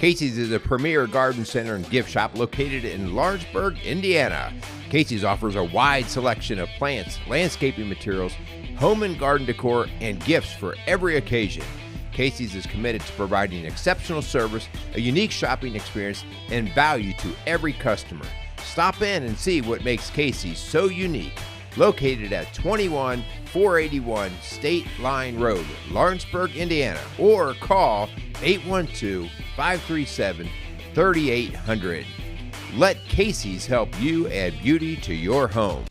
Casey's is a premier garden center and gift shop located in Lawrenceburg, Indiana. Casey's offers a wide selection of plants, landscaping materials, home and garden decor, and gifts for every occasion. Casey's is committed to providing exceptional service, a unique shopping experience, and value to every customer. Stop in and see what makes Casey's so unique. Located at 21481 State Line Road, Lawrenceburg, Indiana, or call 812-537-3800. Let Casey's help you add beauty to your home.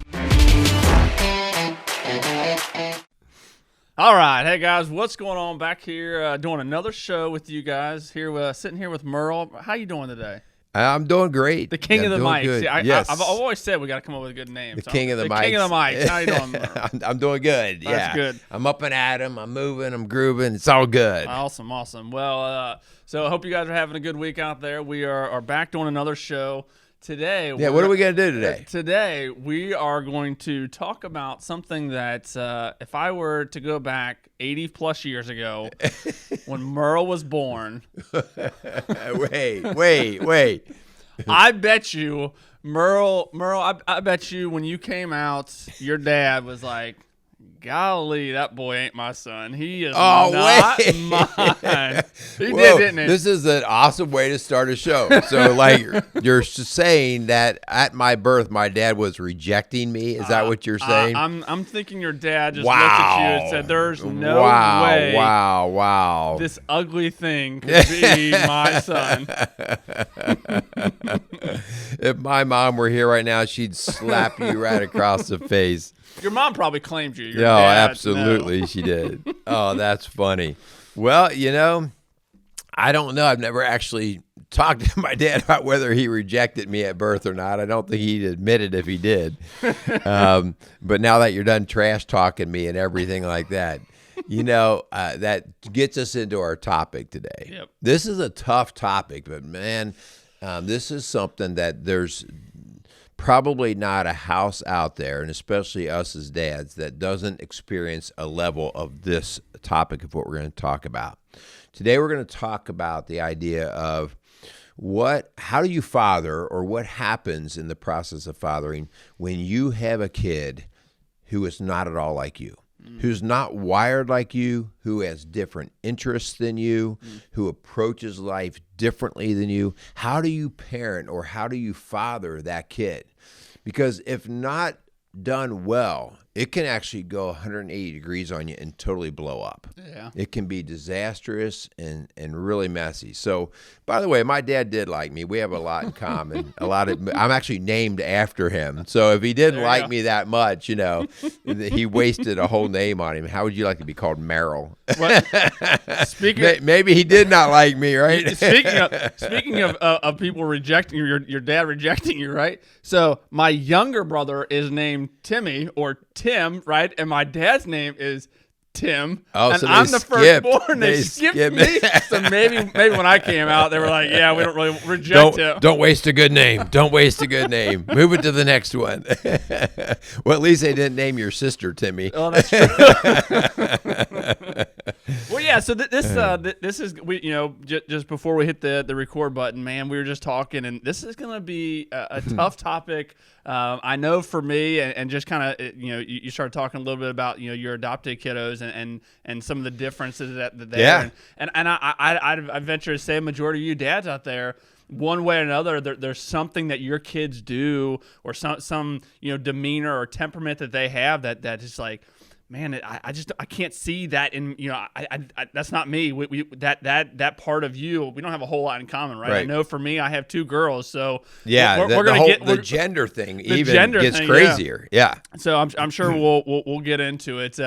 All right, hey guys, what's going on back here? Doing another show with you guys here, sitting here with Merle. How you doing today? I'm doing great. The king of the mics. See, yes. I've always said we got to come up with a good name. The king of the mics. The king of the mics. How you doing, Merle? I'm doing good. That's good. I'm up and at 'em. I'm moving. I'm grooving. It's all good. Awesome. Well, so I hope you guys are having a good week out there. We are back doing another show. Today, what are we going to do today? Today, we are going to talk about something that if I were to go back 80 plus years ago when Merle was born. Wait. I bet you, Merle, I bet you when you came out, your dad was like, golly, that boy ain't my son. He is not mine. He did, didn't he? This is an awesome way to start a show. So, like, you're saying that at my birth, my dad was rejecting me. Is that what you're saying? I'm thinking your dad just looked at you and said, "There's no way. Wow. This ugly thing could be my son." If my mom were here right now, she'd slap you right across the face. Your mom probably claimed you. No, absolutely, she did. Oh, that's funny. Well, I don't know. I've never actually talked to my dad about whether he rejected me at birth or not. I don't think he'd admit it if he did. But now that you're done trash talking me and everything like that, that gets us into our topic today. Yep. This is a tough topic, but man, this is something that there's probably not a house out there, and especially us as dads, that doesn't experience a level of this topic of what we're going to talk about. Today we're going to talk about the idea of how do you father, or what happens in the process of fathering when you have a kid who is not at all like you, who's not wired like you, who has different interests than you, who approaches life differently than you. How do you parent, or how do you father that kid? Because if not done well, it can actually go 180 degrees on you and totally blow up. Yeah. It can be disastrous and really messy. So, by the way, my dad did like me. We have a lot in common. I'm actually named after him. So if he didn't like me that much, he wasted a whole name on him. How would you like to be called Merrill? Maybe he did not like me, right? Speaking of people rejecting your dad rejecting you, right? So my younger brother is named Timmy, or Tim, right? And my dad's name is Tim. Oh, and so I'm the firstborn. They skipped me. it. So maybe when I came out, they were like, "Yeah, we don't really reject him." Don't waste a good name. Don't waste a good name. Move it to the next one. Well, at least they didn't name your sister Timmy. Oh, that's true. Well, yeah. So this is just before we hit the record button, man. We were just talking, and this is going to be a tough topic. I know for me, and just kind of you started talking a little bit about your adopted kiddos and some of the differences that there. Yeah. And I venture to say, a majority of you dads out there, one way or another, there's something that your kids do, or some demeanor or temperament that they have that is like, man, I can't see that in that's not me. That part of you, we don't have a whole lot in common, right? I know for me, I have two girls, so yeah, the gender thing gets crazier. Yeah. So I'm sure we'll get into it.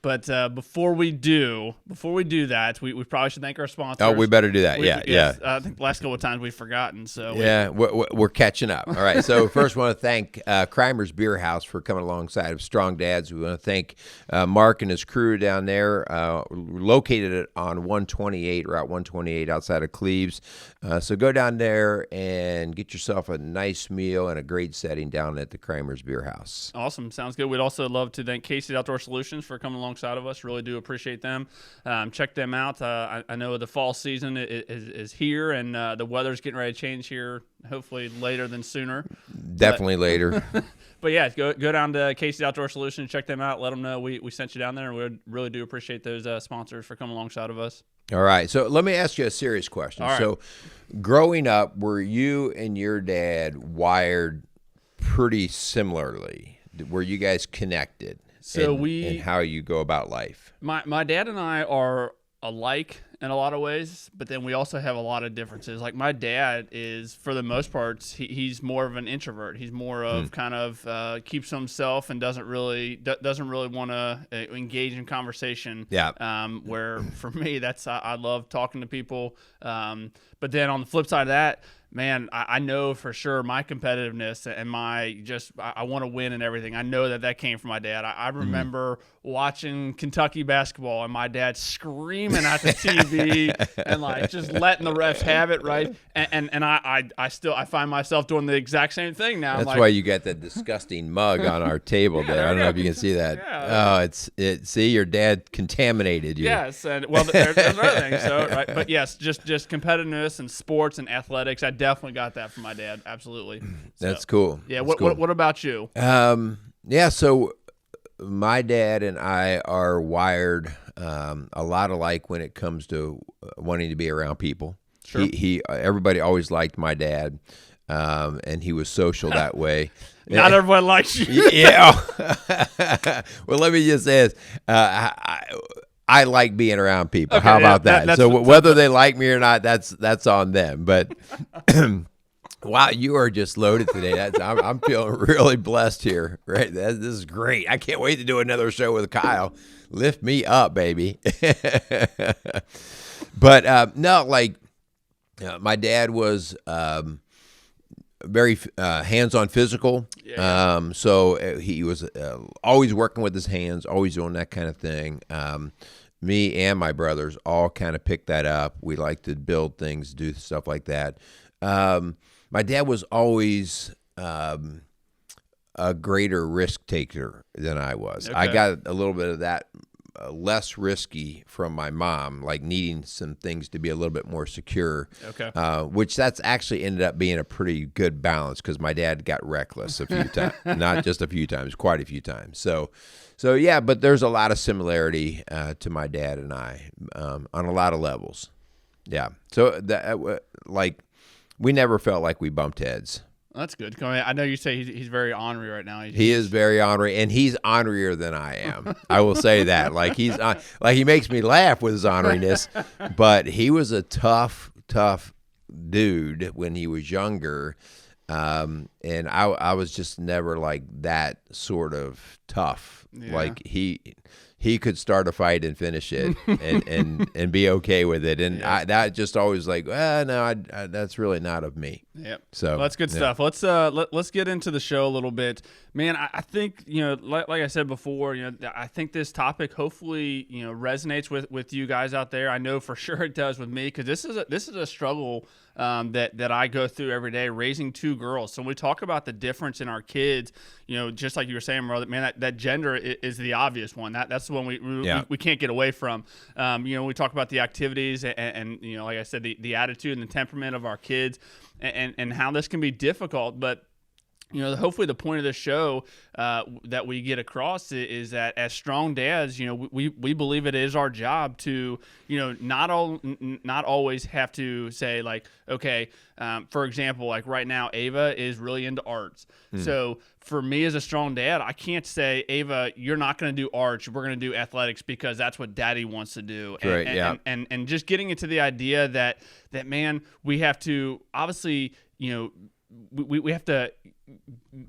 But before we do that, we probably should thank our sponsors. Oh, we better do that. Yeah. I think the last couple of times we've forgotten. So we're catching up. All right. So first, we want to thank Crimer's Beer House for coming alongside of Strong Dads. We want to thank Mark and his crew down there, located on Route 128 outside of Cleves. So go down there and get yourself a nice meal and a great setting down at the Crimer's Beer House. Awesome. Sounds good. We'd also love to thank Casey's Outdoor Solutions for coming alongside alongside of us. Really do appreciate them. Check them out. I know the fall season is here, and the weather's getting ready to change here, hopefully later than sooner. Definitely later. But yeah, go down to Casey's Outdoor Solutions, check them out, let them know we sent you down there, and we really do appreciate those sponsors for coming alongside of us. All right. So let me ask you a serious question. All right. So growing up, were you and your dad wired pretty similarly? Were you guys connected? So in how you go about life? My dad and I are alike in a lot of ways, but then we also have a lot of differences. Like my dad is, for the most part, he's more of an introvert. He's more of kind of keeps to himself and doesn't really want to engage in conversation. Yeah. Where for me, I love talking to people. But then on the flip side of that, man, I know for sure my competitiveness and I want to win and everything. I know that came from my dad. I remember watching Kentucky basketball and my dad screaming at the TV and like just letting the refs have it, right? And I find myself doing the exact same thing now. That's why you got that disgusting mug on our table there. I don't know if you can see that. Yeah. Oh, see, your dad contaminated you. Yes, and well, there's another thing. So, right, but yes, just competitiveness and sports and athletics. I definitely got that from my dad. Absolutely. That's cool. Yeah. That's cool. What about you? Yeah. So my dad and I are wired a lot alike when it comes to wanting to be around people. Sure. Everybody always liked my dad, and he was social that way. Not everyone likes you. Yeah. Well, let me just say this. I like being around people. Okay, how about that? So whether they like me or not, that's on them. But wow, you are just loaded today. I'm feeling really blessed here. Right, this is great. I can't wait to do another show with Kyle. Lift me up, baby. But no, like my dad was very hands-on physical. Yeah. So he was always working with his hands, always doing that kind of thing. Me and my brothers all kind of picked that up. We like to build things, do stuff like that. My dad was always a greater risk taker than I was. Okay. I got a little bit of that less risky from my mom, like needing some things to be a little bit more secure. Okay. Which that's actually ended up being a pretty good balance because my dad got reckless a few times, not just a few times, quite a few times. So yeah, but there's a lot of similarity to my dad and I on a lot of levels. Yeah. So that like we never felt like we bumped heads. That's good. I know you say he's very ornery right now. He is very ornery, and he's ornerier than I am. I will say that. Like he makes me laugh with his orneriness, but he was a tough dude when he was younger, and I was just never like that sort of tough. Yeah. Like he could start a fight and finish it and be okay with it. And yeah. that just always like, no, that's really not of me. Yep. So well, that's good stuff. Let's get into the show a little bit, man. I think like I said before, I think this topic hopefully resonates with you guys out there. I know for sure it does with me because this is a struggle that I go through every day raising two girls. So when we talk about the difference in our kids, just like you were saying, brother, man, that gender is the obvious one. That's the one we can't get away from. We talk about the activities and like I said, the attitude and the temperament of our kids and how this can be difficult, but hopefully the point of this show that we get across is that as strong dads, we believe it is our job to, not always have to say like, okay, for example, like right now, Ava is really into arts. So for me as a strong dad, I can't say, Ava, you're not going to do arts. We're going to do athletics because that's what daddy wants to do. And just getting into the idea that man, we have to obviously, we have to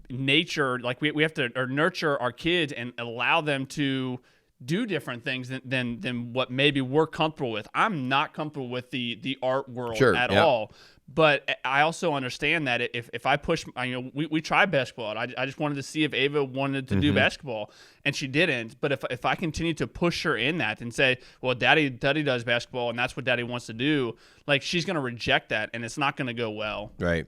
we have to nurture our kids and allow them to do different things than what maybe we're comfortable with. I'm not comfortable with the art world at all, But I also understand that if I push, we tried basketball. And I just wanted to see if Ava wanted to do basketball, and she didn't. But if I continue to push her in that and say, well, Daddy does basketball, and that's what Daddy wants to do, like, she's going to reject that, and it's not going to go well. Right.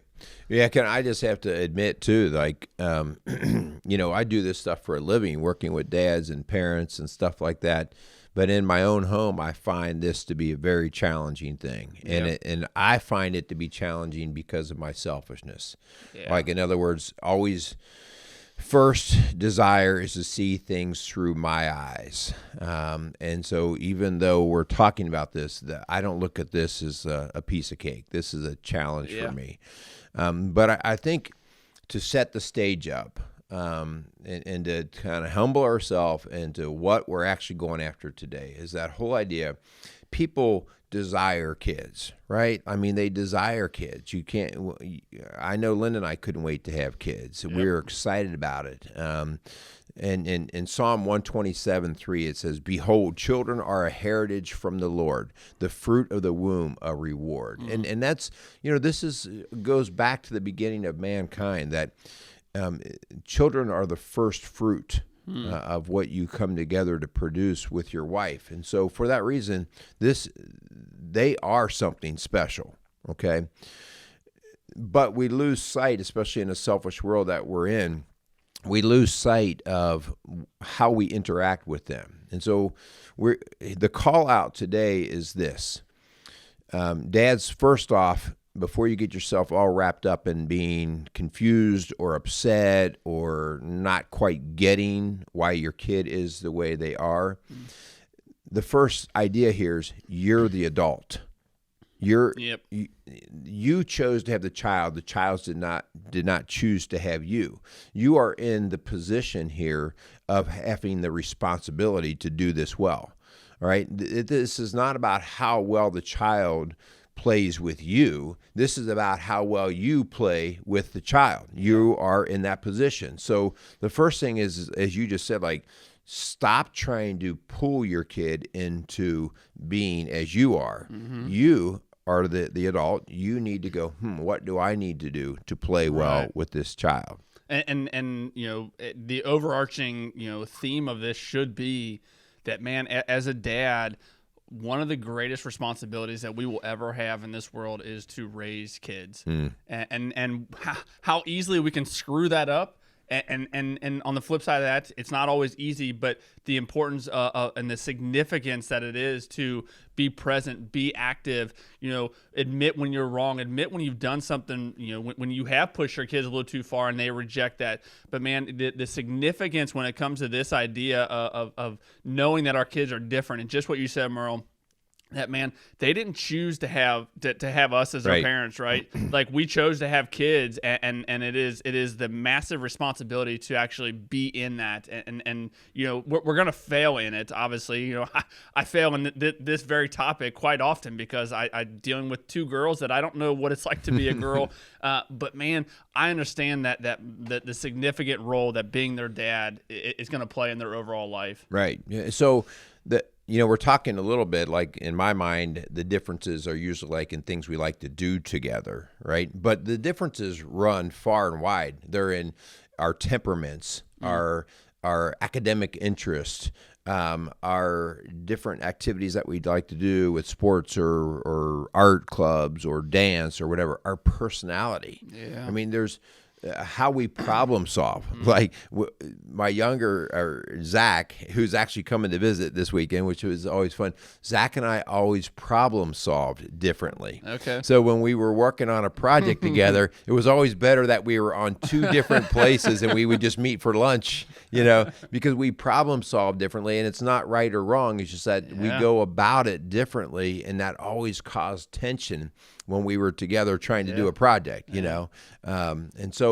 Yeah. I just have to admit too, like, I do this stuff for a living, working with dads and parents and stuff like that. But in my own home, I find this to be a very challenging thing, and I find it to be challenging because of my selfishness. Yeah. Like, in other words, always first desire is to see things through my eyes, and so even though we're talking about this, I don't look at this as a piece of cake. This is a challenge for me. But I think to set the stage up. And to kind of humble ourselves into what we're actually going after today is that whole idea. People desire kids, right? I mean, they desire kids. You can't. I know Linda and I couldn't wait to have kids. Yep. We were excited about it. And in Psalm 127:3, it says, "Behold, children are a heritage from the Lord; the fruit of the womb a reward." And that's this goes back to the beginning of mankind that. Children are the first fruit of what you come together to produce with your wife. And so for that reason, they are something special, okay? But we lose sight, especially in a selfish world that we're in, we lose sight of how we interact with them. And so the call out today is this. Dads, first off, before you get yourself all wrapped up in being confused or upset or not quite getting why your kid is the way they are, the first idea here is you're the adult. You chose to have the child. The child did not choose to have you. You are in the position here of having the responsibility to do this well. All right. This is not about how well the child plays with you. This is about how well you play with the child. You are in that position. So the first thing is, as you just said, like, stop trying to pull your kid into being as you are. You are the adult. You need to go, what do I need to do to play well with this child? And the overarching, theme of this should be that, man, as a dad, one of the greatest responsibilities that we will ever have in this world is to raise kids, and how easily we can screw that up. And on the flip side of that, it's not always easy, but the importance and the significance that it is to be present, be active, admit when you're wrong, admit when you've done something, when you have pushed your kids a little too far and they reject that. But man, the significance when it comes to this idea of knowing that our kids are different, and just what you said, Merle, that, man, they didn't choose to have us as their parents, right? Like, we chose to have kids, and it is the massive responsibility to actually be in that, and we're gonna fail in it. Obviously, I fail in this very topic quite often because I'm dealing with two girls that I don't know what it's like to be a girl. But man, I understand that the significant role that being their dad is going to play in their overall life. Right. So we're talking a little bit, like, in my mind, the differences are usually like in things we like to do together, right? But the differences run far and wide. They're in our temperaments, our academic interests, our different activities that we'd like to do with sports or art clubs or dance or whatever, our personality. Yeah. I mean, there's how we problem solve. Like, my younger Zach, who's actually coming to visit this weekend, which was always fun. Zach and I always problem solved differently. Okay. So when we were working on a project together, it was always better that we were on two different places and we would just meet for lunch, because we problem solve differently, and it's not right or wrong. It's just that we go about it differently, and that always caused tension when we were together trying to do a project, and so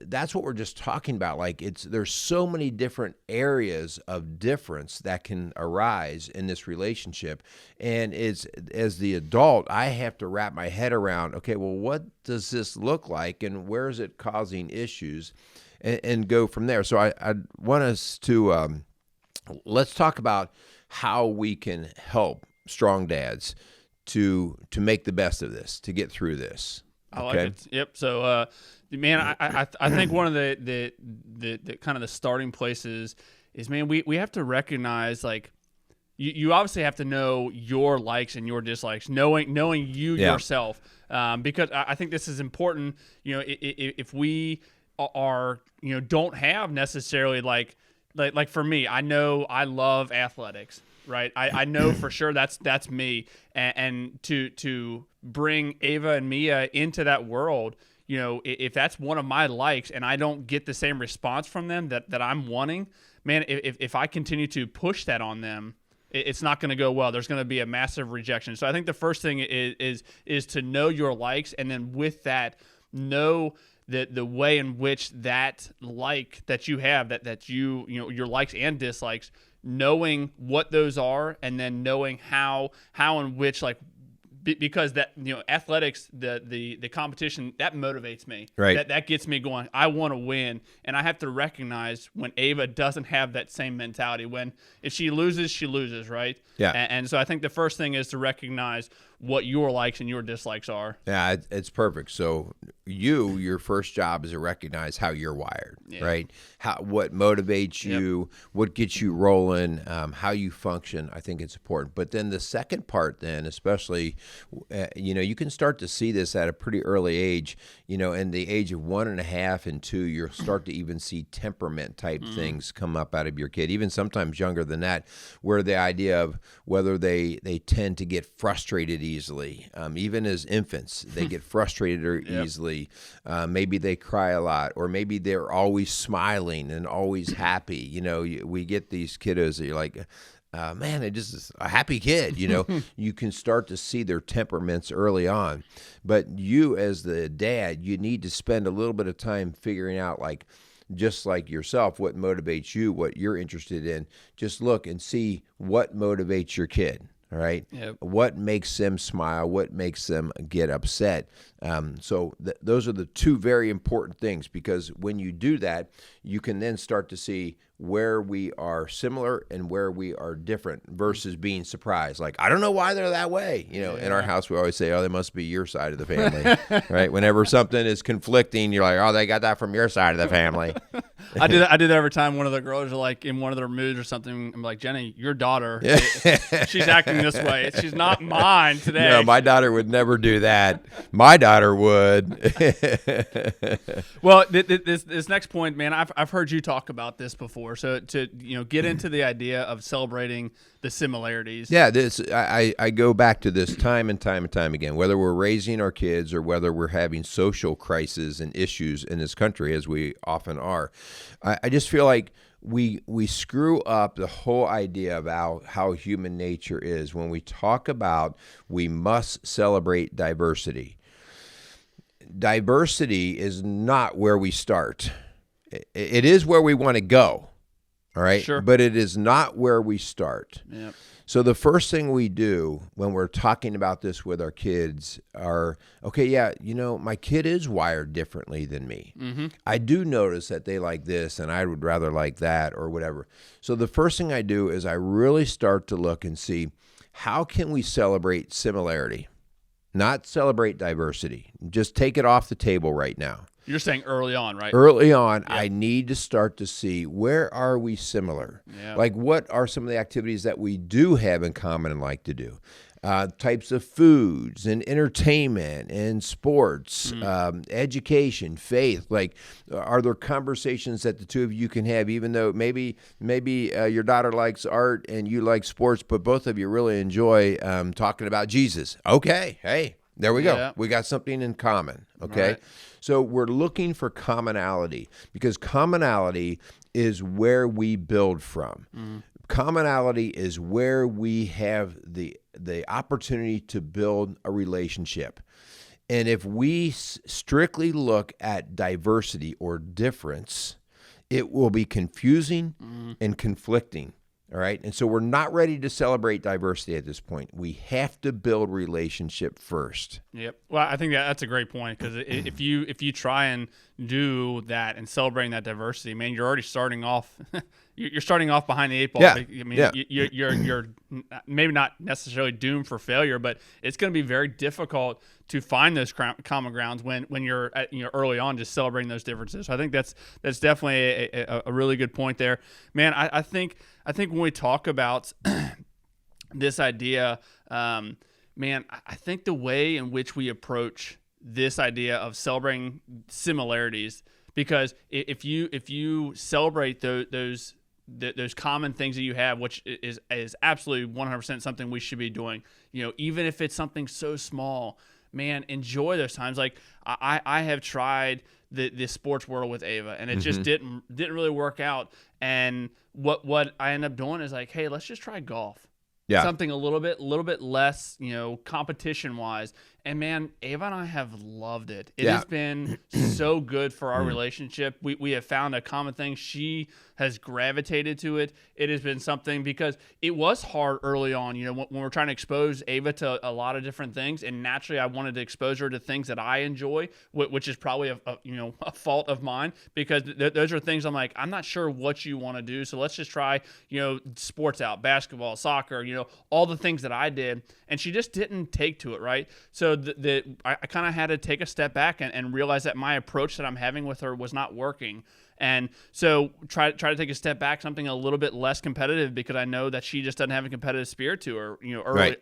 that's what we're just talking about. Like, there's so many different areas of difference that can arise in this relationship, and as the adult, I have to wrap my head around, okay, well, what does this look like, and where is it causing issues, and go from there. So I want us to let's talk about how we can help strong dads to make the best of this, to get through this. I like it. Yep. So, man, I think one of the kind of the starting places is, man, we have to recognize, like, you obviously have to know your likes and your dislikes, knowing you yourself, because I think this is important. You know, if we are, you know, don't have necessarily like for me, I know I love athletics. Right, I know for sure that's me, and to bring Ava and Mia into that world, you know, if that's one of my likes and I don't get the same response from them that I'm wanting, man, if I continue to push that on them, it's not going to go well. There's going to be a massive rejection. So I think the first thing is to know your likes, and then with that, know the way in which that like that you have, that you know, your likes and dislikes, knowing what those are, and then knowing how and which, like, because that, you know, athletics, the competition, that motivates me. Right. That gets me going. I want to win, and I have to recognize when Ava doesn't have that same mentality. When if she loses, right? Yeah. And so I think the first thing is to recognize what your likes and your dislikes are. Yeah, it's perfect. So your first job is to recognize how you're wired, right? What motivates you, what gets you rolling, how you function. I think it's important. But then the second part, then, especially, you know, you can start to see this at a pretty early age. You know, in the age of 1.5 and 2, you'll start to even see temperament type things come up out of your kid, even sometimes younger than that, where the idea of whether they tend to get frustrated easily. Even as infants, they get frustrated easily. Maybe they cry a lot, or maybe they're always smiling and always happy. You know, we get these kiddos that you're like, man, it just is a happy kid. You know, you can start to see their temperaments early on. But you, as the dad, you need to spend a little bit of time figuring out, like, just like yourself, what motivates you, what you're interested in. Just look and see what motivates your kid. All right. Yep. What makes them smile? What makes them get upset? So those are the two very important things, because when you do that, you can then start to see where we are similar and where we are different, versus being surprised. Like, I don't know why they're that way. You know, in our house, we always say, oh, they must be your side of the family, right? Whenever something is conflicting, you're like, oh, they got that from your side of the family. I do that every time one of the girls are like in one of their moods or something. I'm like, Jenny, your daughter, she's acting this way. She's not mine today. No, my daughter would never do that. My daughter would. Well, this next point, man, I've heard you talk about this before. So to, you know, get into the idea of celebrating the similarities. Yeah, I go back to this time and time again. Whether we're raising our kids or whether we're having social crises and issues in this country, as we often are, I just feel like we screw up the whole idea about how human nature is when we talk about we must celebrate diversity. Diversity is not where we start. It is where we want to go, all right? Sure. But it is not where we start. Yep. So the first thing we do when we're talking about this with our kids are, okay, yeah, you know, my kid is wired differently than me. Mm-hmm. I do notice that they like this and I would rather like that or whatever. So the first thing I do is I really start to look and see, how can we celebrate similarity, not celebrate diversity? Just take it off the table right now. You're saying early on, right? Early on, I need to start to see, where are we similar? Yeah. Like, what are some of the activities that we do have in common and like to do? Types of foods and entertainment and sports, education, faith. Like, are there conversations that the two of you can have, even though maybe your daughter likes art and you like sports, but both of you really enjoy talking about Jesus? Okay, hey, there we go. Yeah. We got something in common, okay? Right. So we're looking for commonality, because commonality is where we build from. Commonality is where we have the opportunity to build a relationship. And if we strictly look at diversity or difference, it will be confusing and conflicting. All right. And so we're not ready to celebrate diversity at this point. We have to build relationship first. Yep. Well, I think that's a great point, because if you try and do that and celebrating that diversity, man, you're already starting off you're starting off behind the 8 ball. Yeah. I mean, Yeah. you're maybe not necessarily doomed for failure, but it's going to be very difficult to find those common grounds when you're at, early on, just celebrating those differences. So I think that's definitely a really good point there, man. I think when we talk about this idea, man, I think the way in which we approach this idea of celebrating similarities, because if you celebrate those common things that you have, which is absolutely 100% something we should be doing, even if it's something so small, man, enjoy those times. Like I have tried the sports world with Ava, and it just didn't really work out. And what I end up doing is like, hey, let's just try golf. Yeah. Something a little bit less, competition wise. And man, Ava and I have loved it. It has been so good for our relationship. We have found a common thing. She has gravitated to it. It has been something, because it was hard early on, when we're trying to expose Ava to a lot of different things. And naturally I wanted to expose her to things that I enjoy, which is probably a fault of mine, because those are things I'm like, I'm not sure what you want to do. So let's just try, sports out, basketball, soccer, all the things that I did. And she just didn't take to it. Right. So I kind of had to take a step back and realize that my approach that I'm having with her was not working. And so try to take a step back, something a little bit less competitive, because I know that she just doesn't have a competitive spirit to her,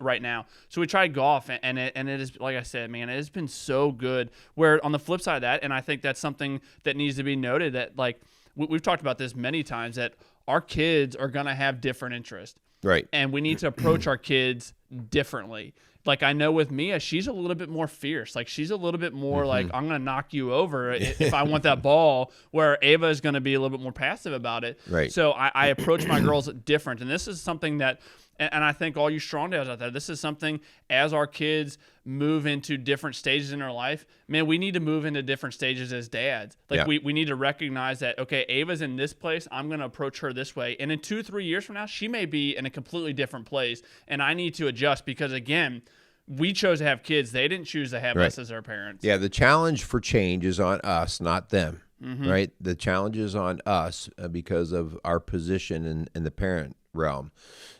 right now. So we tried golf, and it is, like I said, man, it has been so good. Where on the flip side of that, and I think that's something that needs to be noted, that like we've talked about this many times, that our kids are going to have different interests. Right. And we need to approach our kids differently. Like I know with Mia, she's a little bit more fierce. Like she's a little bit more like, I'm going to knock you over if I want that ball, where Ava is going to be a little bit more passive about it. Right. So I approach my girls different. And this is something that, and I think all you strong dads out there, this is something, as our kids move into different stages in their life, man, we need to move into different stages as dads. Like we need to recognize that, okay, Ava's in this place, I'm going to approach her this way. And in 2-3 years from now, she may be in a completely different place. And I need to adjust, because again, we chose to have kids. They didn't choose to have us as our parents. Yeah. The challenge for change is on us, not them. Right. The challenge is on us because of our position in the parent realm.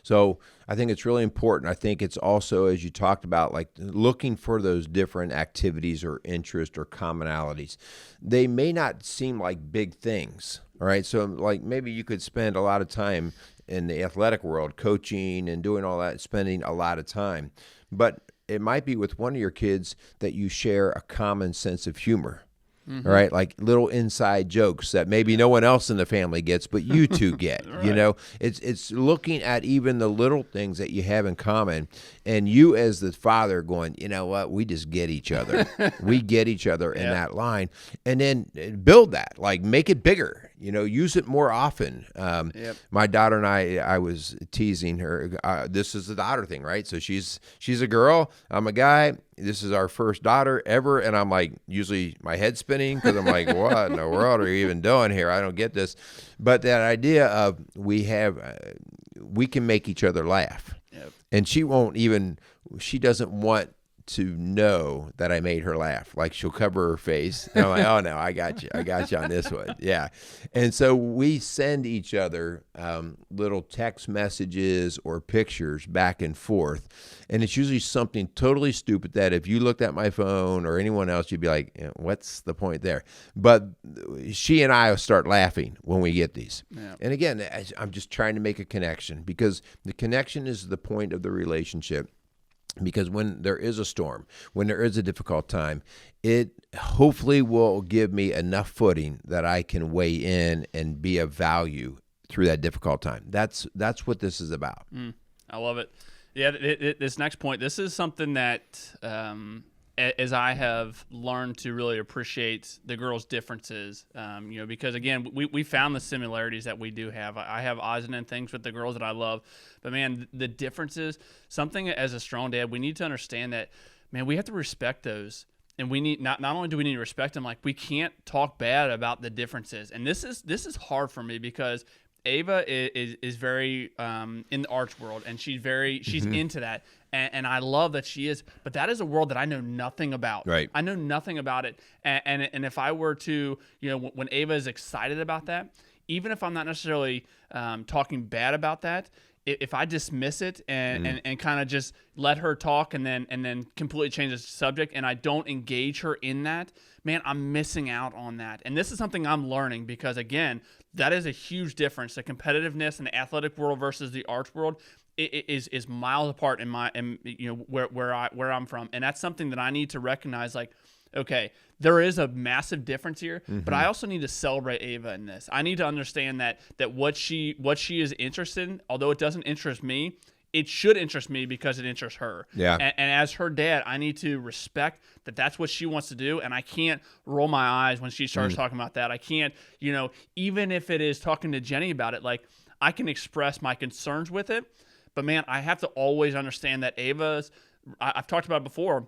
So I think it's really important. I think it's also, as you talked about, like looking for those different activities or interests or commonalities. They may not seem like big things. All right. So like maybe you could spend a lot of time in the athletic world, coaching and doing all that, spending a lot of time. But it might be with one of your kids that you share a common sense of humor. All right, like little inside jokes that maybe no one else in the family gets, but you two get. Right. It's looking at even the little things that you have in common, and you as the father going, you know what, we just get each other. We get each other in that line, and then build that, like make it bigger. Use it more often. My daughter and I was teasing her. This is the daughter thing, right? So she's a girl. I'm a guy. This is our first daughter ever. And I'm like, usually my head's spinning because I'm like, what in the world are you even doing here? I don't get this. But that idea of we can make each other laugh. Yep. And she doesn't want to know that I made her laugh. Like she'll cover her face. And I'm like, oh no, I got you on this one. Yeah. And so we send each other little text messages or pictures back and forth. And it's usually something totally stupid that if you looked at my phone or anyone else, you'd be like, what's the point there? But she and I will start laughing when we get these. Yeah. And again, I'm just trying to make a connection, because the connection is the point of the relationship. Because when there is a storm, when there is a difficult time, it hopefully will give me enough footing that I can weigh in and be of value through that difficult time. That's what this is about. I love it. Yeah, this next point, this is something that, as I have learned to really appreciate the girls' differences, because again, we found the similarities that we do have. I have odds and ends things with the girls that I love, but man, the differences, something as a strong dad, we need to understand that, man, we have to respect those. And we need not only do we need to respect them, like we can't talk bad about the differences. And this is hard for me, because Ava is very in the arts world, and she's into that, and I love that she is. But that is a world that I know nothing about. Right. I know nothing about it, and if I were to, when Ava is excited about that, even if I'm not necessarily talking bad about that, if I dismiss it and kind of just let her talk and then completely change the subject and I don't engage her in that, man, I'm missing out on that. And this is something I'm learning because, again, that is a huge difference. The competitiveness in the athletic world versus the arts world is miles apart in where I'm from. And that's something that I need to recognize, like, okay, there is a massive difference here, but I also need to celebrate Ava in this. I need to understand that what she is interested in, although it doesn't interest me, it should interest me because it interests her. Yeah. And as her dad, I need to respect that that's what she wants to do, and I can't roll my eyes when she starts talking about that. I can't, even if it is talking to Jenny about it, like, I can express my concerns with it, but man, I have to always understand that I've talked about it before,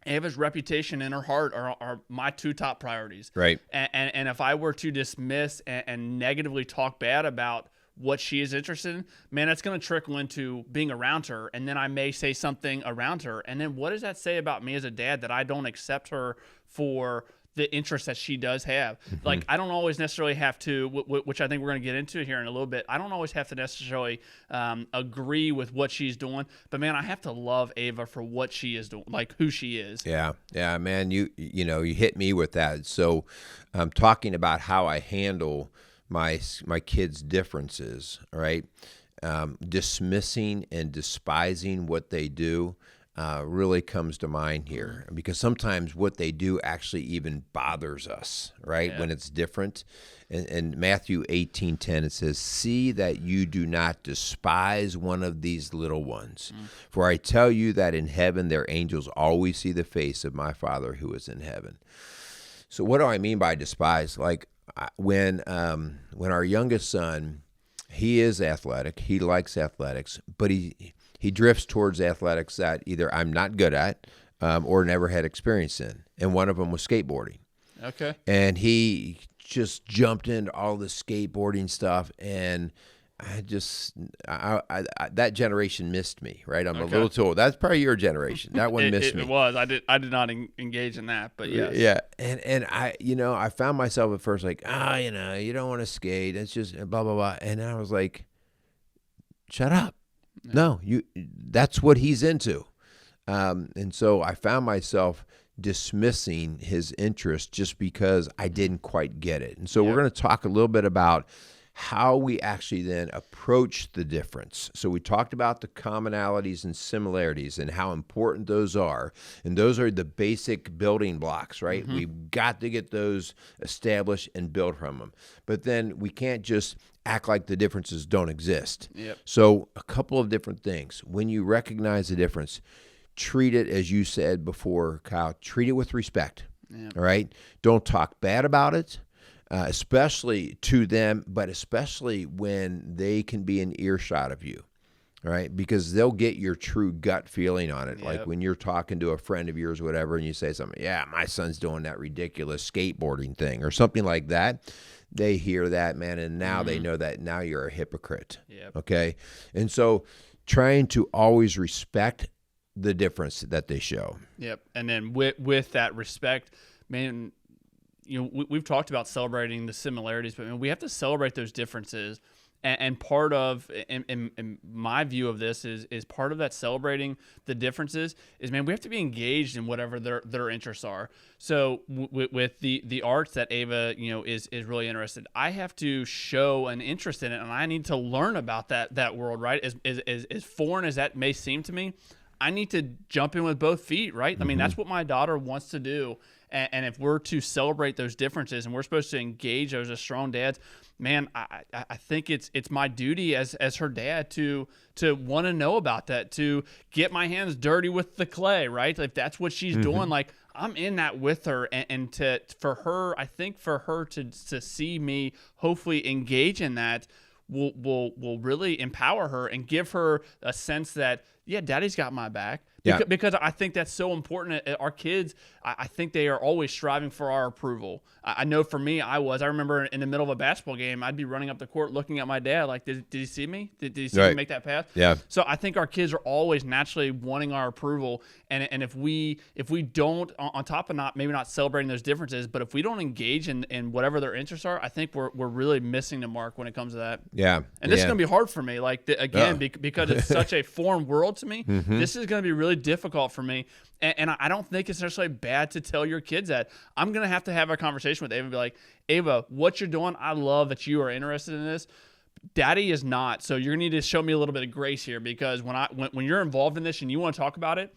Ava's reputation and her heart are my two top priorities. Right. And if I were to dismiss and negatively talk bad about what she is interested in, man, that's going to trickle into being around her. And then I may say something around her. And then what does that say about me as a dad that I don't accept her for the interest that she does have? Like, I don't always necessarily have to, which I think we're going to get into here in a little bit, I don't always have to necessarily agree with what she's doing, but man, I have to love Ava for what she is doing, like who she is. Yeah, man, you hit me with that. So I'm talking about how I handle my kids' differences, right? Dismissing and despising what they do really comes to mind here, because sometimes what they do actually even bothers us, right? Yeah. When it's different. In Matthew 18:10, it says, "See that you do not despise one of these little ones. For I tell you that in heaven their angels always see the face of my Father who is in heaven." So what do I mean by despise? Like, when our youngest son, he is athletic, he likes athletics, but he drifts towards athletics that either I'm not good at or never had experience in. And one of them was skateboarding. Okay. And he just jumped into all the skateboarding stuff. And that generation missed me, right? I'm a little too old. That's probably your generation. That one missed me. It was. I did not engage in that, but yes. Yeah. And I found myself at first like, you don't want to skate. It's just blah, blah, blah. And I was like, shut up. No, that's what he's into. And so I found myself dismissing his interest just because I didn't quite get it. And so we're going to talk a little bit about how we actually then approach the difference. So we talked about the commonalities and similarities and how important those are. And those are the basic building blocks, right? We've got to get those established and build from them. But then we can't just act like the differences don't exist. Yep. So a couple of different things. When you recognize the difference, treat it, as you said before, Kyle, treat it with respect. All right? Don't talk bad about it. Especially to them, but especially when they can be in earshot of you, right? Because they'll get your true gut feeling on it. Yep. Like when you're talking to a friend of yours or whatever, and you say something, yeah, my son's doing that ridiculous skateboarding thing or something like that. They hear that, man, and now they know that now you're a hypocrite, okay? And so trying to always respect the difference that they show. Yep, and then with that respect, man, we've talked about celebrating the similarities, but we have to celebrate those differences. And part of, in my view of this, is part of that celebrating the differences is, man, we have to be engaged in whatever their interests are. So with the arts that Ava, is really interested, I have to show an interest in it, and I need to learn about that world, right? As foreign as that may seem to me, I need to jump in with both feet, right? I mean, that's what my daughter wants to do. And if we're to celebrate those differences and we're supposed to engage those as strong dads, man, I think it's my duty as her dad to want to know about that, to get my hands dirty with the clay, right? If that's what she's doing, like, I'm in that with her, and for her to see me hopefully engage in that will really empower her and give her a sense that, yeah, daddy's got my back. Yeah. Because I think that's so important. Our kids, I think they are always striving for our approval. I know for me, I remember in the middle of a basketball game, I'd be running up the court looking at my dad like, did he see me? Did he see me make that pass? Yeah. So I think our kids are always naturally wanting our approval. And if we don't, on top of maybe not celebrating those differences, but if we don't engage in whatever their interests are, I think we're really missing the mark when it comes to that. Yeah. And this is going to be hard for me. Like, because it's such a foreign world to me, this is going to be really difficult for me. And I don't think it's necessarily bad to tell your kids that. I'm going to have a conversation with Ava and be like, Ava, what you're doing, I love that you are interested in this. Daddy is not. So you're going to need to show me a little bit of grace here, because when you're involved in this and you want to talk about it,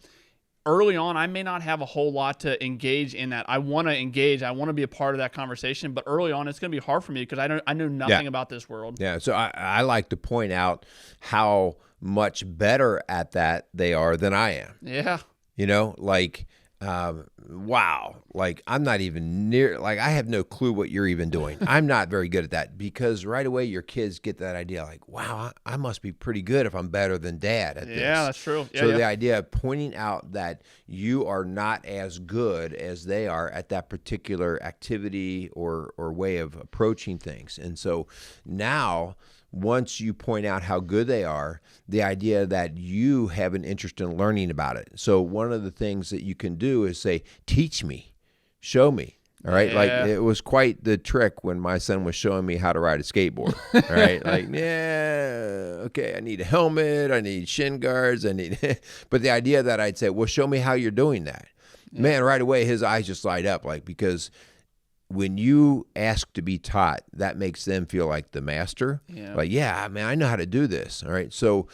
early on, I may not have a whole lot to engage in that. I want to engage. I want to be a part of that conversation. But early on, it's going to be hard for me because I know nothing about this world. Yeah. So I like to point out how much better at that they are than I am. Yeah. Like, wow, like I'm not even near, like I have no clue what you're even doing. I'm not very good at that, because right away your kids get that idea like, wow, I must be pretty good if I'm better than dad at this. Yeah, that's true. Yeah, so the idea of pointing out that you are not as good as they are at that particular activity or way of approaching things. And so now, once you point out how good they are, the idea that you have an interest in learning about it. So one of the things that you can do is say, teach me, show me. All right. Yeah. Like it was quite the trick when my son was showing me how to ride a skateboard. All right. Like, yeah, okay, I need a helmet, I need shin guards, but the idea that I'd say, well, show me how you're doing that. Yeah. Man, right away his eyes just light up, like, because when you ask to be taught, that makes them feel like the master. Yeah. Like, yeah, man, I know how to do this. All right. So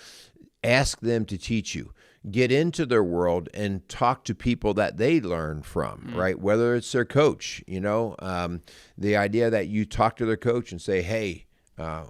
ask them to teach you. Get into their world and talk to people that they learn from, right? Whether it's their coach, the idea that you talk to their coach and say, hey,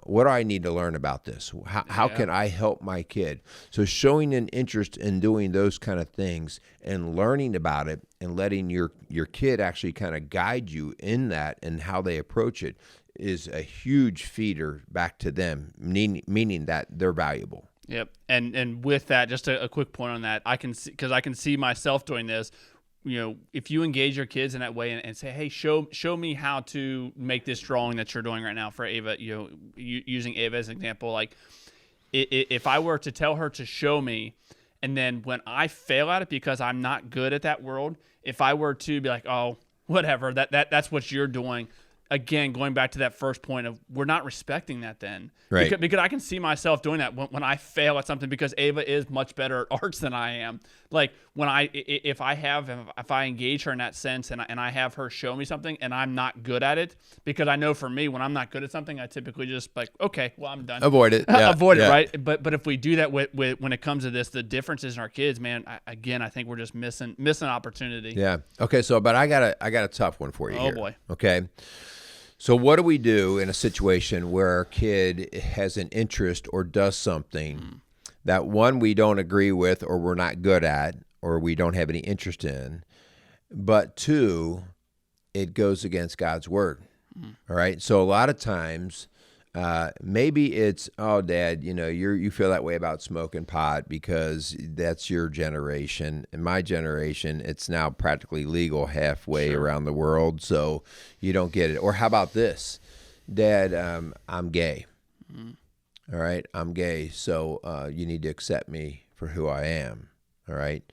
what do I need to learn about this? How can I help my kid? So showing an interest in doing those kind of things and learning about it and letting your kid actually kind of guide you in that and how they approach it is a huge feeder back to them, meaning that they're valuable. Yep. And with that, just a quick point on that, I can see myself doing this. If you engage your kids in that way and say, hey, show me how to make this drawing that you're doing right now for Ava, using Ava as an example, like if I were to tell her to show me, and then when I fail at it because I'm not good at that world, if I were to be like, oh, whatever, that's what you're doing. Again, going back to that first point of we're not respecting that then. Right. Because I can see myself doing that when I fail at something, because Ava is much better at arts than I am. Like when if I engage her in that sense and I have her show me something and I'm not good at it, because I know for me, when I'm not good at something, I typically just like, okay, well, I'm done. Avoid it. Yeah. Avoid it, right? But if we do that with when it comes to this, the differences in our kids, man, I think we're just missing opportunity. Yeah. Okay. So, but I got a tough one for you here. Oh boy. Okay. So what do we do in a situation where our kid has an interest or does something that, one, we don't agree with or we're not good at or we don't have any interest in, but two, it goes against God's word? All right. So a lot of times, maybe it's, oh, Dad, you feel that way about smoking pot because that's your generation. In my generation, it's now practically legal halfway around the world, so you don't get it. Or how about this? Dad, I'm gay. All right, I'm gay, so you need to accept me for who I am. All right?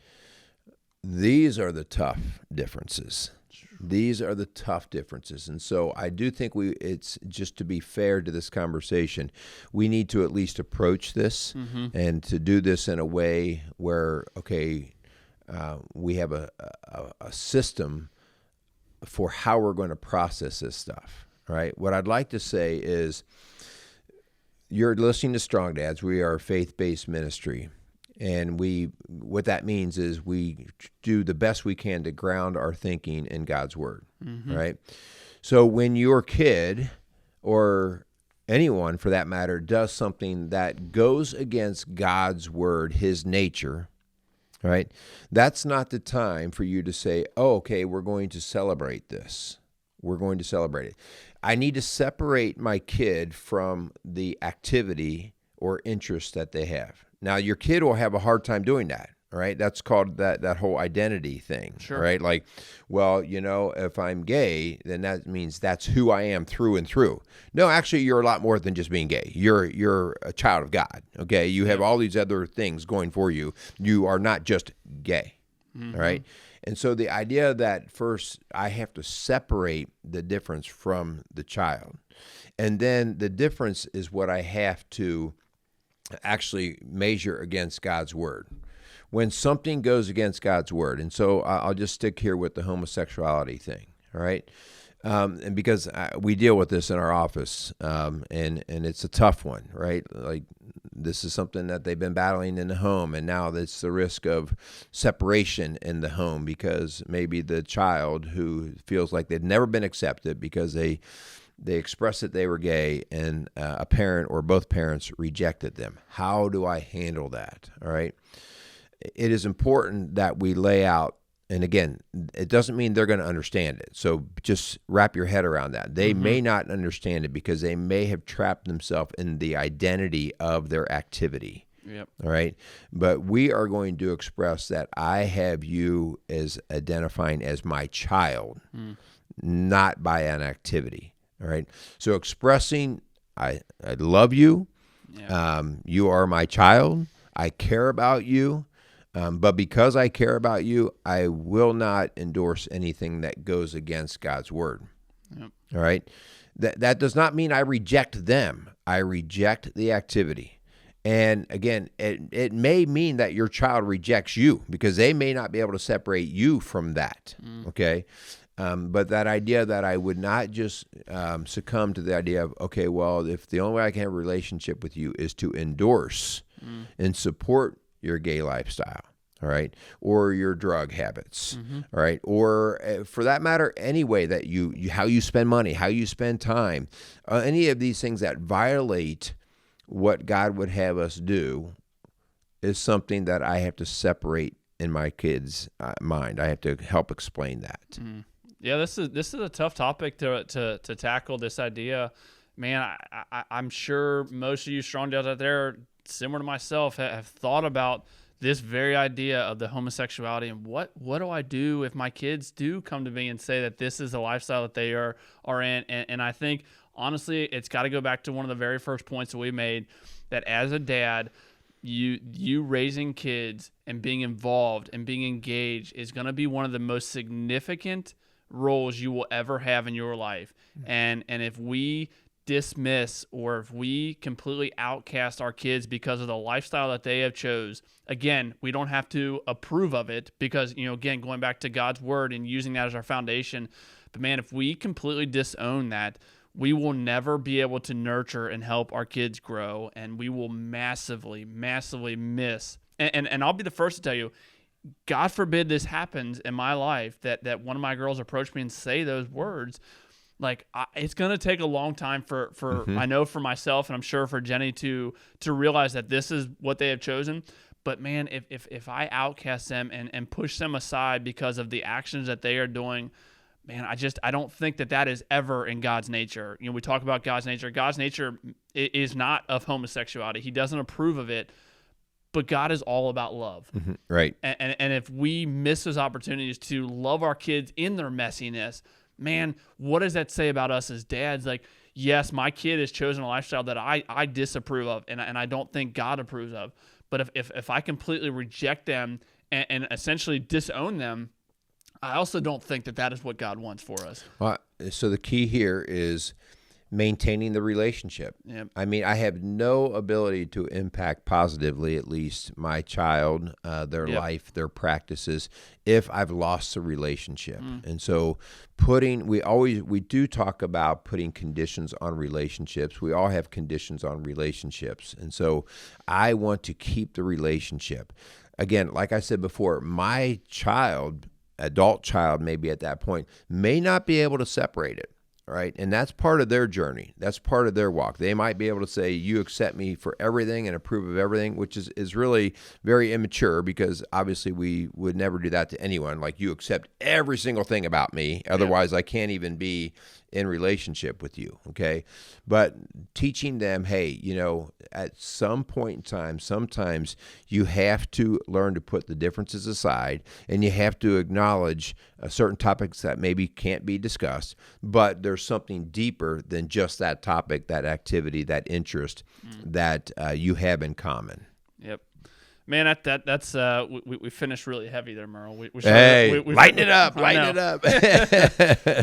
These are the tough differences. These are the tough differences. And so I do think it's just to be fair to this conversation, we need to at least approach this and to do this in a way where, okay, we have a system for how we're going to process this stuff, right? What I'd like to say is, you're listening to Strong Dads. We are a faith-based ministry. And what that means is we do the best we can to ground our thinking in God's word, right? So when your kid, or anyone for that matter, does something that goes against God's word, his nature, right? That's not the time for you to say, oh, okay, we're going to celebrate this. We're going to celebrate it. I need to separate my kid from the activity or interest that they have. Now, your kid will have a hard time doing that, All right, that's called that whole identity thing. Sure. Right, like, well, if I'm gay, then that means that's who I am through and through. No, actually, you're a lot more than just being gay. You're a child of God. Okay, you have all these other things going for you. You are not just gay. All right, and so the idea that first I have to separate the difference from the child, and then the difference is what I have to actually measure against God's word. When something goes against God's word, and so I'll just stick here with the homosexuality thing, all right? And because we deal with this in our office, and it's a tough one, right? Like, this is something that they've been battling in the home, and now it's the risk of separation in the home because maybe the child who feels like they've never been accepted because they expressed that they were gay, and a parent or both parents rejected them. How do I handle that? All right. It is important that we lay out, and again, it doesn't mean they're going to understand it. So just wrap your head around that. They may not understand it because they may have trapped themselves in the identity of their activity. Yep. All right. But we are going to express that I have you as identifying as my child, not by an activity. All right. So expressing, I love you. Yeah. You are my child. I care about you. But because I care about you, I will not endorse anything that goes against God's word. Yep. All right. That does not mean I reject them. I reject the activity. And again, it may mean that your child rejects you because they may not be able to separate you from that. Okay. But that idea that I would not just succumb to the idea of, okay, well, if the only way I can have a relationship with you is to endorse and support your gay lifestyle, all right, or your drug habits, all right, or for that matter, any way that you how you spend money, how you spend time, any of these things that violate what God would have us do is something that I have to separate in my kids' mind. I have to help explain that. Yeah, this is a tough topic to tackle. This idea, man. I'm sure most of you strong dads out there, similar to myself, have thought about this very idea of the homosexuality and what do I do if my kids do come to me and say that this is the lifestyle that they are in. And I think, honestly, it's got to go back to one of the very first points that we made, that as a dad, you raising kids and being involved and being engaged is going to be one of the most significant roles you will ever have in your life. And if we dismiss or if we completely outcast our kids because of the lifestyle that they have chose, again, we don't have to approve of it because, again, going back to God's word and using that as our foundation. But man, if we completely disown that, we will never be able to nurture and help our kids grow, and we will massively, massively miss. And I'll be the first to tell you, God forbid this happens in my life, that one of my girls approach me and say those words. Like, it's going to take a long time for I know for myself, and I'm sure for Jenny to realize that this is what they have chosen. But man, if I outcast them and push them aside because of the actions that they are doing, man, I don't think that is ever in God's nature. We talk about God's nature. God's nature is not of homosexuality. He doesn't approve of it. But God is all about love. Right. And if we miss those opportunities to love our kids in their messiness, man, what does that say about us as dads? Like, yes, my kid has chosen a lifestyle that I disapprove of and I don't think God approves of. But if I completely reject them and essentially disown them, I also don't think that is what God wants for us. So the key here is maintaining the relationship. Yep. I mean, I have no ability to impact positively, at least my child, their life, their practices, if I've lost the relationship. And so we do talk about putting conditions on relationships. We all have conditions on relationships. And so I want to keep the relationship. Again, like I said before, my child, adult child, maybe at that point, may not be able to separate it. Right. And that's part of their journey. That's part of their walk. They might be able to say, you accept me for everything and approve of everything, which is really very immature because obviously we would never do that to anyone. Like, you accept every single thing about me. Otherwise, I can't even be in relationship with you, okay? But teaching them, hey, at some point in time, sometimes you have to learn to put the differences aside, and you have to acknowledge certain topics that maybe can't be discussed, but there's something deeper than just that topic, that activity, that interest that you have in common. Yep. Man, that's we finished really heavy there, Merle. We lighten it up, lighten it up.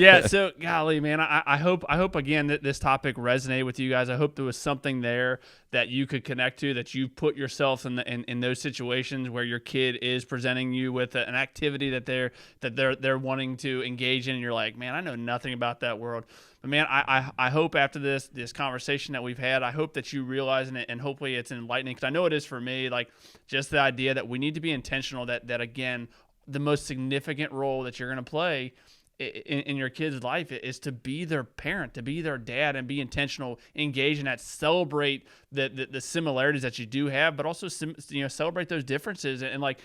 Yeah, so golly, man, I hope again that this topic resonated with you guys. I hope there was something there that you could connect to, that you put yourself in those situations where your kid is presenting you with an activity that they're wanting to engage in, and you're like, man, I know nothing about that world. But man, I hope after this conversation that we've had, I hope that you realize, and hopefully it's enlightening, because I know it is for me, like just the idea that we need to be intentional, that again, the most significant role that you're going to play in your kid's life is to be their parent, to be their dad, and be intentional, engage in that, celebrate the similarities that you do have, but also celebrate those differences, and like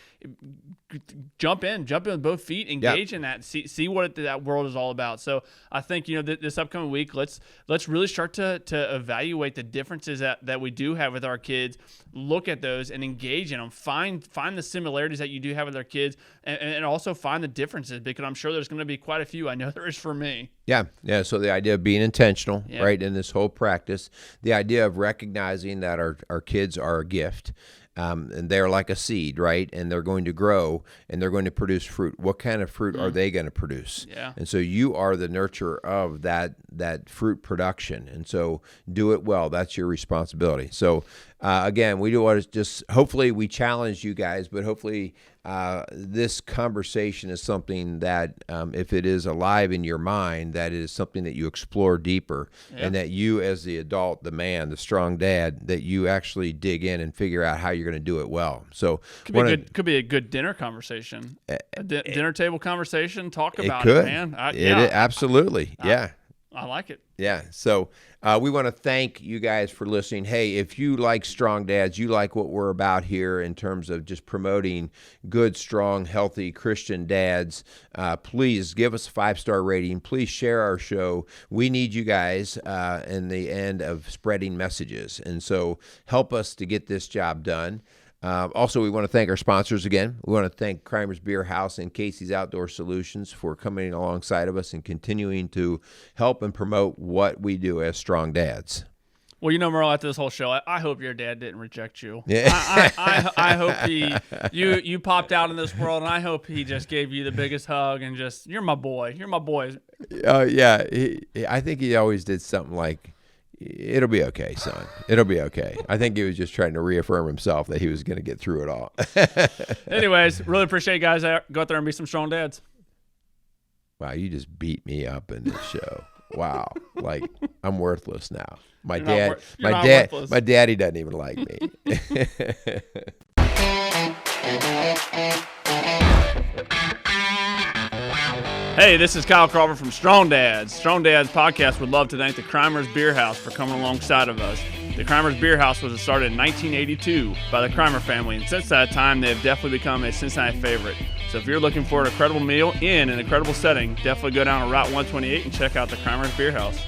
jump in with both feet, engage in that, see what that world is all about. So I think this upcoming week, let's really start to evaluate the differences that we do have with our kids, look at those and engage in them, find the similarities that you do have with our kids, and also find the differences, because I'm sure there's going to be quite a few. I know there is for me. Yeah. So the idea of being intentional, right, in this whole practice, the idea of recognizing that our kids are a gift, and they're like a seed, right, and they're going to grow and they're going to produce fruit. What kind of fruit are they going to produce? Yeah. And so you are the nurturer of that fruit production, and so do it well. That's your responsibility. So again, we do want to just, hopefully we challenge you guys, but hopefully this conversation is something that if it is alive in your mind, that is something that you explore deeper, and that you as the adult, the man, the strong dad, that you actually dig in and figure out how you're going to do it well. So could be a good dinner conversation, dinner table conversation. Talk about it, man. Absolutely. I like it. Yeah. So we want to thank you guys for listening. Hey, if you like Strong Dads, you like what we're about here in terms of just promoting good, strong, healthy Christian dads, please give us a 5-star rating. Please share our show. We need you guys in the end of spreading messages. And so help us to get this job done. Also, we want to thank our sponsors again. We want to thank Crimer's Beer House and Casey's Outdoor Solutions for coming alongside of us and continuing to help and promote what we do as strong dads. Well, Merle, after this whole show, I hope your dad didn't reject you. Yeah. I hope you popped out in this world, and I hope he just gave you the biggest hug and just, you're my boy. You're my boy. Yeah. I think he always did something like, it'll be okay, son. It'll be okay. I think he was just trying to reaffirm himself that he was going to get through it all. Anyways, really appreciate you guys. Go out there and be some strong dads. Wow, you just beat me up in this show. Wow. Like, I'm worthless now. My daddy doesn't even like me. Hey, this is Kyle Carver from Strong Dads. Strong Dads podcast would love to thank the Crimer's Beer House for coming alongside of us. The Crimer's Beer House was started in 1982 by the Crimer family, and since that time, they have definitely become a Cincinnati favorite. So if you're looking for an incredible meal in an incredible setting, definitely go down to Route 128 and check out the Crimer's Beer House.